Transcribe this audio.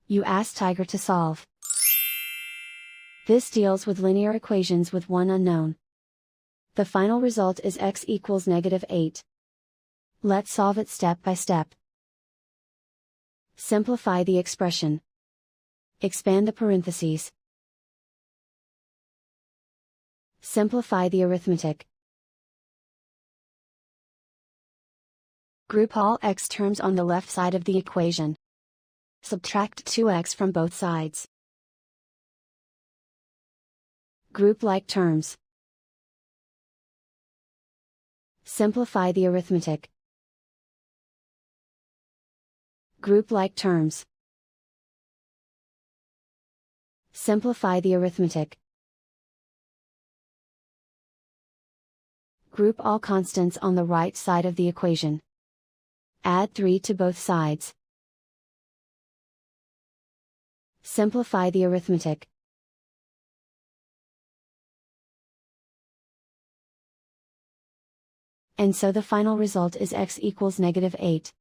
You ask Tiger to solve. This deals with linear equations with one unknown. The final result is x equals -8. Let's solve it step by step. Simplify the expression. Expand the parentheses. Simplify the arithmetic. Group all x terms on the left side of the equation. Subtract 2x from both sides. Group like terms. Simplify the arithmetic. Group like terms. Simplify the arithmetic. Group all constants on the right side of the equation. Add 3 to both sides. Simplify the arithmetic. And so the final result is x equals -8.